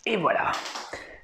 Et voilà.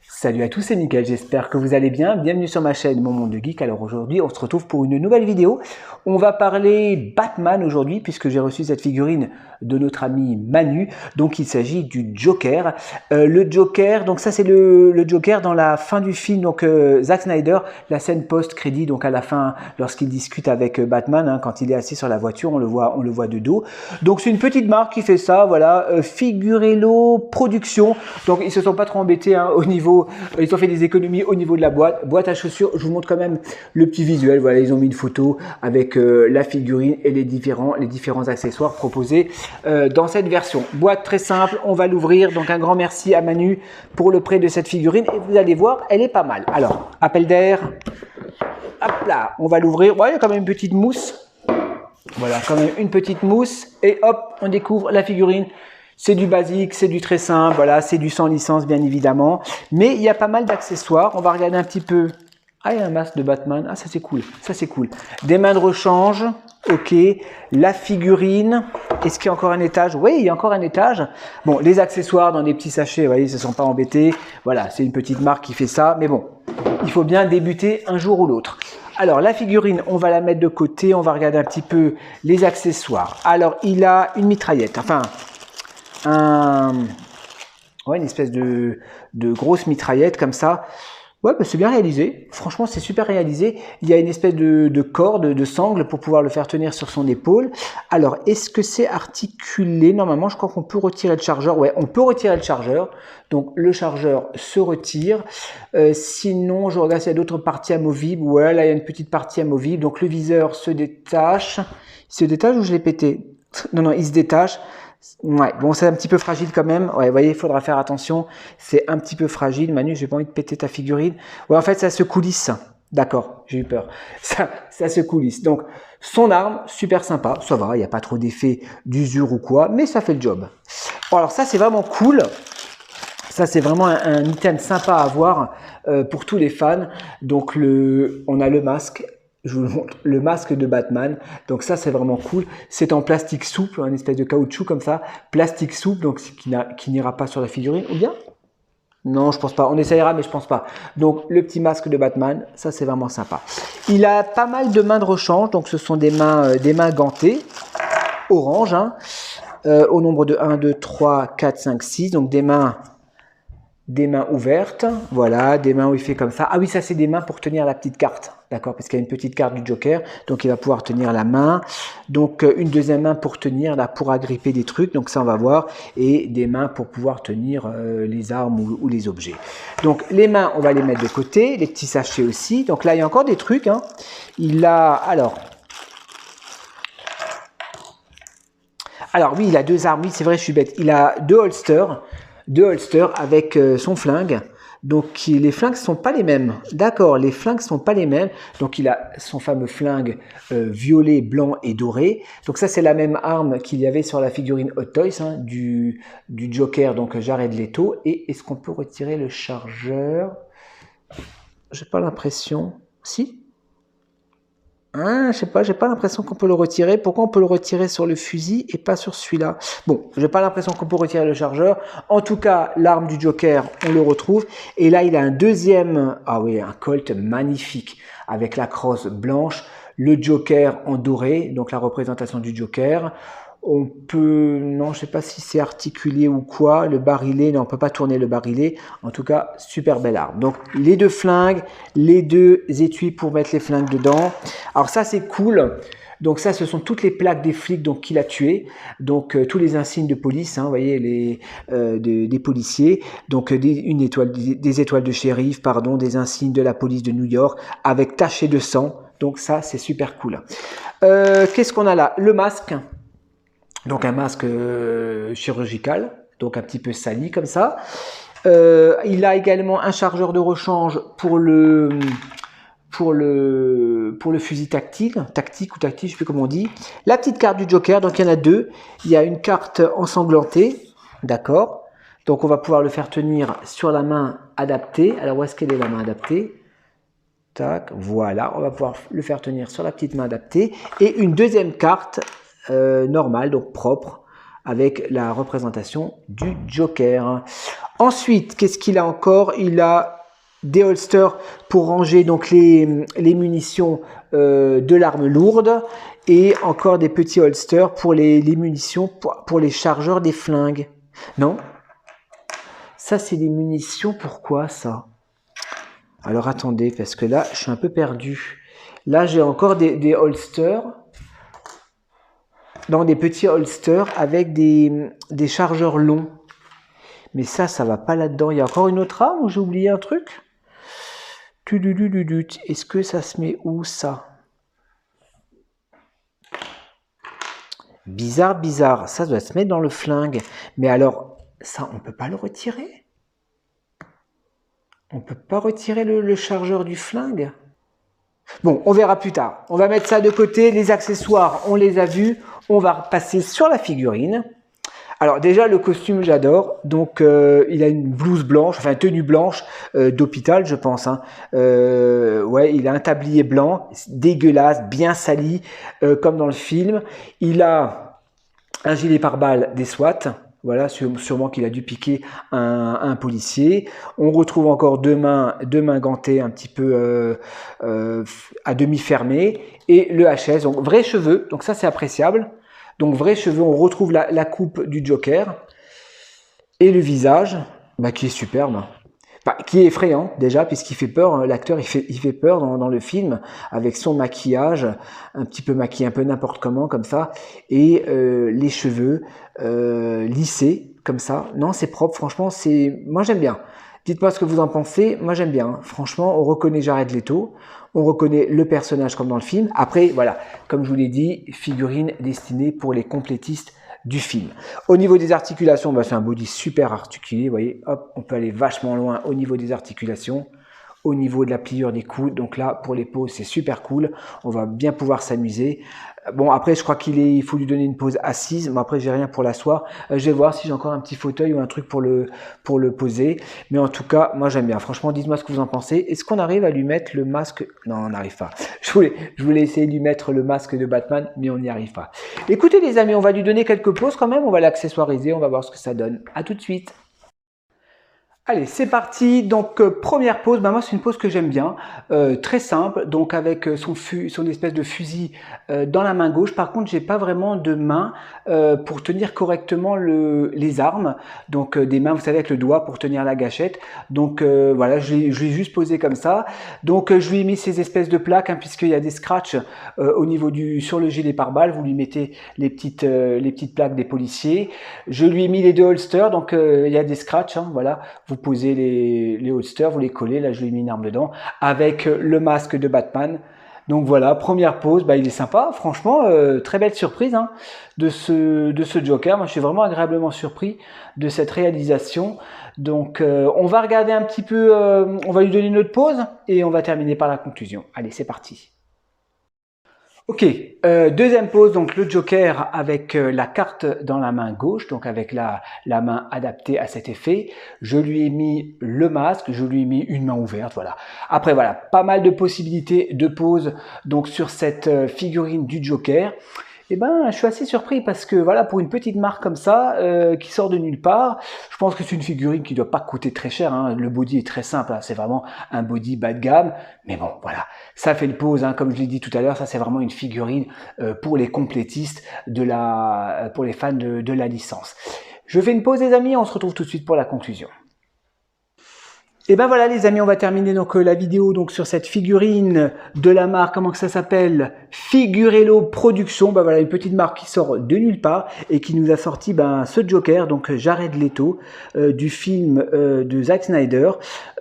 Salut à tous, c'est Mickaël, j'espère que vous allez bien. Bienvenue sur ma chaîne Mon Monde de Geek. Alors aujourd'hui, on se retrouve pour une nouvelle vidéo. On va parler Batman aujourd'hui, puisque j'ai reçu cette figurine de notre ami Manu. Donc il s'agit du Joker. Le Joker, donc ça c'est le Joker dans la fin du film. Donc Zack Snyder, la scène post-crédit, donc à la fin, lorsqu'il discute avec Batman, hein, quand il est assis sur la voiture, on le voit de dos. Donc c'est une petite marque qui fait ça, voilà, Figurello Production. Donc ils se sont pas trop embêtés hein, au niveau. Ils ont fait des économies au niveau de la boîte à chaussures. Je vous montre quand même le petit visuel. Voilà, ils ont mis une photo avec la figurine et les différents accessoires proposés dans cette version. Boîte très simple, on va l'ouvrir. Donc un grand merci à Manu pour le prêt de cette figurine. Et vous allez voir, elle est pas mal. Alors, appel d'air. Hop là, on va l'ouvrir. Ouais, il y a quand même une petite mousse. Voilà, quand même une petite mousse. Et hop, on découvre la figurine. C'est du basique, c'est du très simple, voilà, c'est du sans licence bien évidemment. Mais il y a pas mal d'accessoires. On va regarder un petit peu. Ah, il y a un masque de Batman. Ah, ça c'est cool, ça c'est cool. Des mains de rechange, ok. La figurine. Est-ce qu'il y a encore un étage? Oui, il y a encore un étage. Bon, les accessoires dans des petits sachets, vous voyez, ils ne se sont pas embêtés. Voilà, c'est une petite marque qui fait ça. Mais bon, il faut bien débuter un jour ou l'autre. Alors, la figurine, on va la mettre de côté. On va regarder un petit peu les accessoires. Alors, il a une mitraillette. Enfin... ouais, une espèce de grosse mitraillette comme ça. Ouais, bah c'est bien réalisé. Franchement, c'est super réalisé. Il y a une espèce de corde, de sangle pour pouvoir le faire tenir sur son épaule. Alors, est-ce que c'est articulé? Normalement, je crois qu'on peut retirer le chargeur. Ouais, on peut retirer le chargeur. Donc, le chargeur se retire. Sinon, je regarde s'il y a d'autres parties amovibles. Ouais, là, il y a une petite partie amovible. Donc, le viseur se détache. Il se détache ou je l'ai pété? Non, non, il se détache. Ouais, bon, c'est un petit peu fragile quand même. Ouais, vous voyez, il faudra faire attention. C'est un petit peu fragile. Manu, j'ai pas envie de péter ta figurine. Ouais, en fait, ça se coulisse. D'accord, j'ai eu peur. Ça se coulisse. Donc, son arme, super sympa. Ça va, il n'y a pas trop d'effet d'usure ou quoi, mais ça fait le job. Bon, alors ça, c'est vraiment cool. Ça, c'est vraiment un item sympa à avoir pour tous les fans. Donc, on a le masque. Je vous le montre, le masque de Batman. Donc ça, c'est vraiment cool. C'est en plastique souple, une espèce de caoutchouc comme ça. Plastique souple, donc qui n'ira pas sur la figurine. Ou bien? Non, je pense pas. On essayera, mais je pense pas. Donc, le petit masque de Batman, ça, c'est vraiment sympa. Il a pas mal de mains de rechange. Donc, ce sont des mains gantées, orange, hein, au nombre de 1, 2, 3, 4, 5, 6. Donc, des mains ouvertes, voilà, des mains où il fait comme ça. Ah oui, ça c'est des mains pour tenir la petite carte, d'accord, parce qu'il y a une petite carte du Joker, donc il va pouvoir tenir la main. Donc une deuxième main pour tenir, là, pour agripper des trucs, donc ça on va voir, et des mains pour pouvoir tenir les armes ou les objets. Donc les mains, on va les mettre de côté, les petits sachets aussi. Donc là, il y a encore des trucs, hein. Il a, alors oui, il a deux armes, oui, c'est vrai, je suis bête. Il a deux holsters avec son flingue. Donc les flingues sont pas les mêmes. D'accord, les flingues sont pas les mêmes. Donc il a son fameux flingue violet, blanc et doré. Donc ça c'est la même arme qu'il y avait sur la figurine Hot Toys hein, du Joker, donc Jared Leto. Et est-ce qu'on peut retirer le chargeur? J'ai pas l'impression. Si? Ah, je sais pas, j'ai pas l'impression qu'on peut le retirer. Pourquoi on peut le retirer sur le fusil et pas sur celui-là? Bon, j'ai pas l'impression qu'on peut retirer le chargeur. En tout cas, l'arme du Joker, on le retrouve. Et là, il a un deuxième, ah oui, un Colt magnifique avec la crosse blanche, le Joker en doré, donc la représentation du Joker. On peut, non, je sais pas si c'est articulé ou quoi, le barillet, non, on peut pas tourner le barillet. En tout cas, super belle arme. Donc, les deux flingues, les deux étuis pour mettre les flingues dedans. Alors ça, c'est cool. Donc ça, ce sont toutes les plaques des flics donc qu'il a tués. Donc tous les insignes de police, hein, vous voyez, des policiers. Donc des étoiles de shérif, pardon, des insignes de la police de New York avec tachées de sang. Donc ça, c'est super cool. Qu'est-ce qu'on a là? Le masque. Donc un masque chirurgical, donc un petit peu sali comme ça. Il a également un chargeur de rechange pour le fusil tactique ou tactile, je ne sais plus comment on dit. La petite carte du Joker, donc il y en a deux. Il y a une carte ensanglantée, d'accord. Donc on va pouvoir le faire tenir sur la main adaptée. Alors où est-ce qu'elle est la main adaptée? Tac, voilà, on va pouvoir le faire tenir sur la petite main adaptée. Et une deuxième carte normale, donc propre, avec la représentation du Joker. Ensuite, qu'est-ce qu'il a encore? Il a des holsters pour ranger donc les munitions de l'arme lourde et encore des petits holsters pour les munitions, pour les chargeurs des flingues. Non? Ça, c'est des munitions, pourquoi ça? Alors attendez, parce que là, je suis un peu perdu. Là, j'ai encore des holsters. Dans des petits holsters avec des chargeurs longs. Mais ça va pas là-dedans. Il y a encore une autre arme ou j'ai oublié un truc? Est-ce que ça se met où, ça? Bizarre, bizarre. Ça doit se mettre dans le flingue. Mais alors, ça, on peut pas le retirer? On peut pas retirer le chargeur du flingue? Bon, on verra plus tard. On va mettre ça de côté. Les accessoires, on les a vus. On va passer sur la figurine. Alors déjà, le costume, j'adore. Donc, il a une blouse blanche, enfin une tenue blanche d'hôpital, je pense. Hein. Ouais, il a un tablier blanc, dégueulasse, bien sali, comme dans le film. Il a un gilet pare-balles des SWAT. Voilà, sûrement qu'il a dû piquer un policier. On retrouve encore deux mains gantées, un petit peu à demi fermées, et le HS. Donc vrais cheveux. Donc ça, c'est appréciable. Donc vrais cheveux. On retrouve la coupe du Joker et le visage, qui est superbe. Qui est effrayant déjà, puisqu'il fait peur, l'acteur il fait peur dans le film, avec son maquillage, un petit peu maquillé, un peu n'importe comment, comme ça, et les cheveux lissés, comme ça. Non, c'est propre, franchement, moi j'aime bien. Dites-moi ce que vous en pensez, moi j'aime bien. Franchement, on reconnaît Jared Leto, on reconnaît le personnage comme dans le film. Après, voilà, comme je vous l'ai dit, figurine destinée pour les complétistes du film. Au niveau des articulations, c'est un body super articulé, vous voyez, hop, on peut aller vachement loin au niveau des articulations, au niveau de la pliure des coudes. Donc là, pour les poses, c'est super cool, on va bien pouvoir s'amuser. Bon, après, je crois il faut lui donner une pose assise, mais après, j'ai rien pour l'asseoir. Je vais voir si j'ai encore un petit fauteuil ou un truc pour le poser. Mais en tout cas, moi, j'aime bien. Franchement, dites-moi ce que vous en pensez. Est-ce qu'on arrive à lui mettre le masque? Non, on n'arrive pas. Je voulais essayer de lui mettre le masque de Batman, mais on n'y arrive pas. Écoutez, les amis, on va lui donner quelques poses quand même. On va l'accessoiriser, on va voir ce que ça donne. À tout de suite. Allez, c'est parti. Donc, première pose, moi c'est une pose que j'aime bien, très simple, donc avec son espèce de fusil dans la main gauche. Par contre, j'ai pas vraiment de main pour tenir correctement les armes, donc des mains, vous savez, avec le doigt pour tenir la gâchette. Donc voilà, je l'ai juste posé comme ça. Donc je lui ai mis ces espèces de plaques, hein, puisqu'il y a des scratchs au niveau sur le gilet pare-balles. Vous lui mettez les petites plaques des policiers. Je lui ai mis les deux holsters, donc il y a des scratchs, hein, voilà. Vous posez les holsters, vous les collez, là je lui ai mis une arme dedans, avec le masque de Batman. Donc voilà, première pose, il est sympa, franchement, très belle surprise hein, de ce Joker. Moi je suis vraiment agréablement surpris de cette réalisation. Donc on va regarder un petit peu, on va lui donner une autre pause et on va terminer par la conclusion. Allez, c'est parti. Ok, deuxième pose, donc le Joker avec la carte dans la main gauche, donc avec la main adaptée à cet effet. Je lui ai mis le masque, je lui ai mis une main ouverte, voilà. Après voilà, pas mal de possibilités de pose donc sur cette figurine du Joker. Eh ben, je suis assez surpris parce que voilà, pour une petite marque comme ça, qui sort de nulle part, je pense que c'est une figurine qui doit pas coûter très cher. Hein. Le body est très simple, hein. C'est vraiment un body bas de gamme. Mais bon, voilà, ça fait le pose. Hein. Comme je l'ai dit tout à l'heure, ça c'est vraiment une figurine pour les complétistes pour les fans de la licence. Je fais une pause, les amis. On se retrouve tout de suite pour la conclusion. Et ben voilà les amis, on va terminer donc la vidéo donc sur cette figurine de la marque, comment que ça s'appelle, Figurello Productions. Ben voilà, une petite marque qui sort de nulle part et qui nous a sorti ce Joker, donc Jared Leto, du film de Zack Snyder,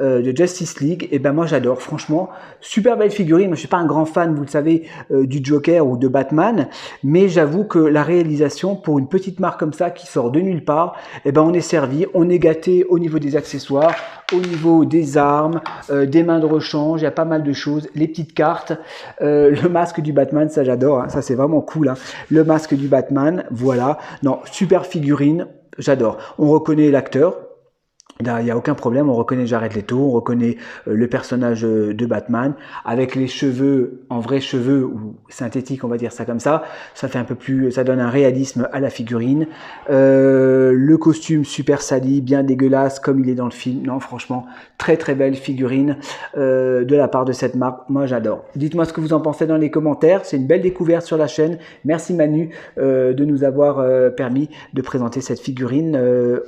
de Justice League. Et ben moi j'adore, franchement, super belle figurine. Moi je suis pas un grand fan, vous le savez, du Joker ou de Batman, mais j'avoue que la réalisation pour une petite marque comme ça qui sort de nulle part, et ben on est servi, on est gâté au niveau des accessoires, au niveau des armes, des mains de rechange, il y a pas mal de choses, les petites cartes, le masque du Batman, ça j'adore, hein, ça c'est vraiment cool, hein. Le masque du Batman, voilà, non, super figurine, j'adore. On reconnaît l'acteur, Là, il n'y a aucun problème, on reconnaît Jared Leto, on reconnaît le personnage de Batman, avec les cheveux, en vrais cheveux, ou synthétiques, on va dire ça comme ça fait un peu plus, ça donne un réalisme à la figurine. Le costume super sali, bien dégueulasse, comme il est dans le film. Non, franchement, très très belle figurine de la part de cette marque, moi j'adore. Dites-moi ce que vous en pensez dans les commentaires, c'est une belle découverte sur la chaîne. Merci Manu de nous avoir permis de présenter cette figurine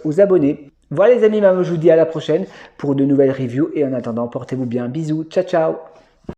aux abonnés. Voilà les amis, je vous dis à la prochaine pour de nouvelles reviews et en attendant, portez-vous bien. Bisous, ciao ciao.